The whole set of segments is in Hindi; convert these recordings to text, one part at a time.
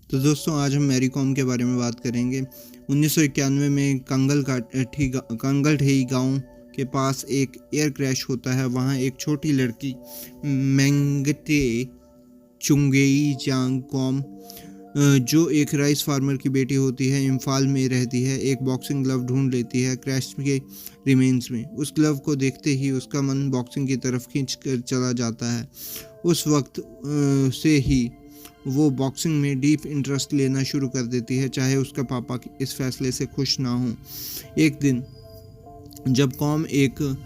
तो दोस्तों आज हम मैरी कॉम के बारे में बात करेंगे। 1991 में कंगलठेई गांव के पास एक एयर क्रैश होता है। वहां एक छोटी लड़की मेंगटे चुंगेई जांग कॉम जो एक राइस फार्मर की बेटी होती है, इम्फाल में रहती है। एक बॉक्सिंग ग्लव ढूंढ लेती है क्रैश के रिमेन्स में। उस ग्लव को देखते ही उसका मन बॉक्सिंग की तरफ खींच कर चला जाता है। उस वक्त से ही वो बॉक्सिंग में डीप इंटरेस्ट लेना शुरू कर देती है, चाहे उसका पापा इस फैसले से खुश ना हो। एक दिन जब कॉम एक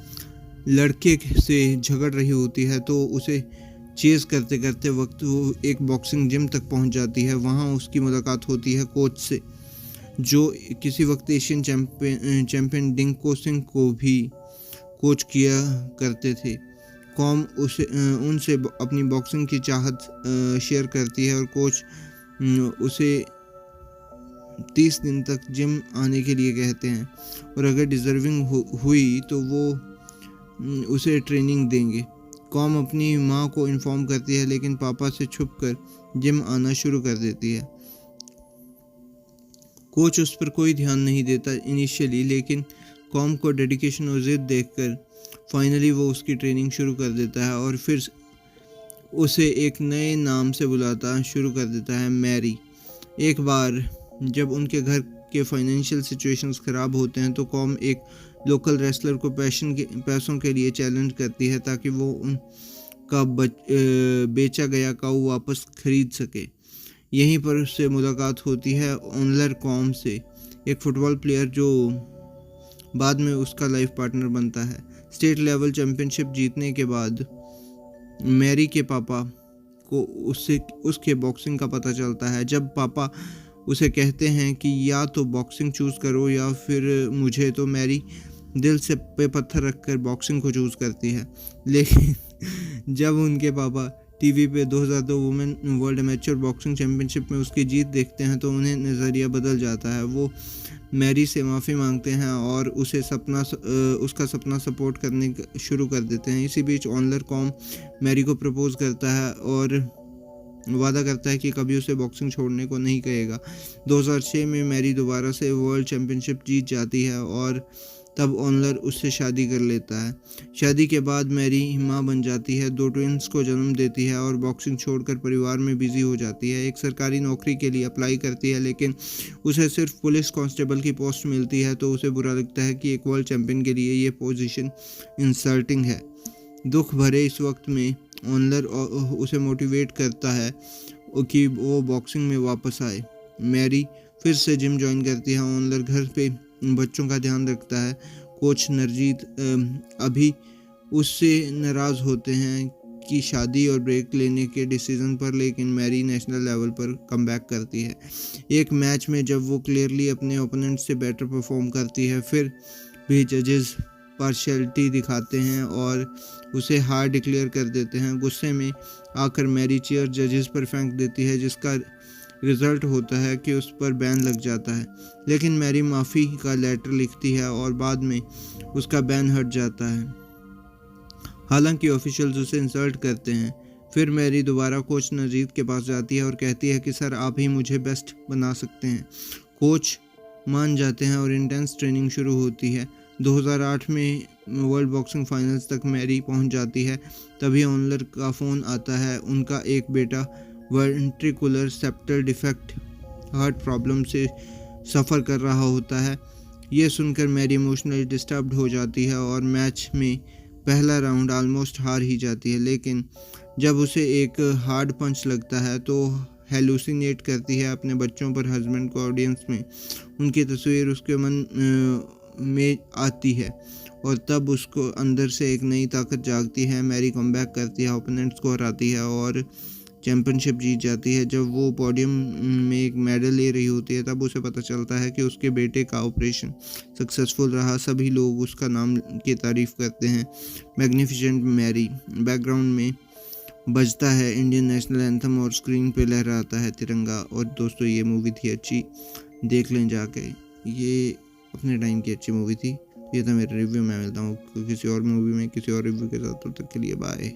लड़के से झगड़ रही होती है तो उसे चेज़ करते करते वक्त वो एक बॉक्सिंग जिम तक पहुंच जाती है। वहां उसकी मुलाकात होती है कोच से, जो किसी वक्त एशियन चैंपियन डिंग कोसिंग को भी कोच किया करते थे। कॉम उनसे अपनी बॉक्सिंग की चाहत शेयर करती है और कोच उसे 30 दिन तक जिम आने के लिए कहते हैं, और अगर डिज़र्विंग हुई तो वो उसे ट्रेनिंग देंगे। कॉम अपनी माँ को इन्फॉर्म करती है, लेकिन पापा से छुपकर जिम आना शुरू कर देती है। कोच उस पर कोई ध्यान नहीं देता इनिशियली, लेकिन कॉम को डेडिकेशन और जिद देखकर फाइनली वो उसकी ट्रेनिंग शुरू कर देता है और फिर उसे एक नए नाम से बुलाता शुरू कर देता है, मैरी। एक बार जब उनके घर के फाइनेंशियल सिचुएशंस ख़राब होते हैं तो कॉम एक लोकल रेसलर को पैसों के लिए चैलेंज करती है ताकि वो उनका बेचा गया काऊ वापस खरीद सके। यहीं पर उससे मुलाकात होती है ओनलर कॉम से, एक फुटबॉल प्लेयर जो बाद में उसका लाइफ पार्टनर बनता है। स्टेट लेवल चैंपियनशिप जीतने के बाद मैरी के पापा को उसके बॉक्सिंग का पता चलता है। जब पापा उसे कहते हैं कि या तो बॉक्सिंग चूज़ करो या फिर मुझे, तो मैरी दिल से पे पत्थर रखकर बॉक्सिंग को चूज़ करती है। लेकिन जब उनके पापा टीवी पे 2002 women world amateur boxing championship में उसकी जीत देखते हैं तो उन्हें नज़रिया बदल जाता है। वो मैरी से माफ़ी मांगते हैं और उसका सपना सपोर्ट करने शुरू कर देते हैं। इसी बीच ऑनलर कॉम मैरी को प्रपोज करता है और वादा करता है कि कभी उसे बॉक्सिंग छोड़ने को नहीं कहेगा। 2006 में मैरी दोबारा से वर्ल्ड चैंपियनशिप जीत जाती है और तब ऑनलर उससे शादी कर लेता है। शादी के बाद मैरी माँ बन जाती है, 2 ट्विंस को जन्म देती है और बॉक्सिंग छोड़कर परिवार में बिजी हो जाती है। एक सरकारी नौकरी के लिए अप्लाई करती है, लेकिन उसे सिर्फ पुलिस कांस्टेबल की पोस्ट मिलती है, तो उसे बुरा लगता है कि एक वर्ल्ड चैंपियन के लिए ये पोजीशन इंसल्टिंग है। दुख भरे इस वक्त में ऑनलर उसे मोटिवेट करता है कि वो बॉक्सिंग में वापस आए। मैरी फिर से जिम ज्वाइन करती है। ऑनलर घर पे बच्चों का ध्यान रखता है। कोच नरजीत अभी उससे नाराज़ होते हैं कि शादी और ब्रेक लेने के डिसीजन पर, लेकिन मैरी नेशनल लेवल पर कमबैक करती है। एक मैच में जब वो क्लियरली अपने ओपोनेंट से बेटर परफॉर्म करती है, फिर भी जजेस पार्शियलिटी दिखाते हैं और उसे हार डिक्लेयर कर देते हैं। गुस्से में आकर मैरी चेयर जजेस पर फेंक देती है, जिसका रिजल्ट होता है कि उस पर बैन लग जाता है। लेकिन मैरी माफ़ी का लेटर लिखती है और बाद में उसका बैन हट जाता है। हालांकि ऑफिशियल्स उसे इंसल्ट करते हैं। फिर मैरी दोबारा कोच नजीद के पास जाती है और कहती है कि सर, आप ही मुझे बेस्ट बना सकते हैं। कोच मान जाते हैं और इंटेंस ट्रेनिंग शुरू होती है। 2008 में वर्ल्ड बॉक्सिंग फाइनल्स तक मैरी पहुंच जाती है। तभी ऑनलर का फ़ोन आता है। उनका एक बेटा ventricular septal defect heart problem से सफ़र कर रहा होता है। ये सुनकर मैरी इमोशनली डिस्टर्ब्ड हो जाती है और मैच में पहला राउंड ऑलमोस्ट हार ही जाती है। लेकिन जब उसे एक हार्ड पंच लगता है तो हेलुसिनेट करती है अपने बच्चों पर, हस्बैंड को ऑडियंस में उनकी तस्वीर उसके मन में आती है और तब उसको अंदर से एक नई ताकत जागती है। मैरी कमबैक करती है, ओपोनेंट्स को हराती है और चैंपियनशिप जीत जाती है। जब वो पोडियम में एक मेडल ले रही होती है तब उसे पता चलता है कि उसके बेटे का ऑपरेशन सक्सेसफुल रहा। सभी लोग उसका नाम की तारीफ़ करते हैं, मैग्निफिसेंट मैरी। बैकग्राउंड में बजता है इंडियन नेशनल एंथम और स्क्रीन पे लहराता है तिरंगा। और दोस्तों, ये मूवी थी अच्छी, देख लें जाके, ये अपने टाइम की अच्छी मूवी थी। ये था मेरा रिव्यू। मैं मिलता हूँ किसी और मूवी में किसी और रिव्यू के साथ। तब तक के लिए बाय।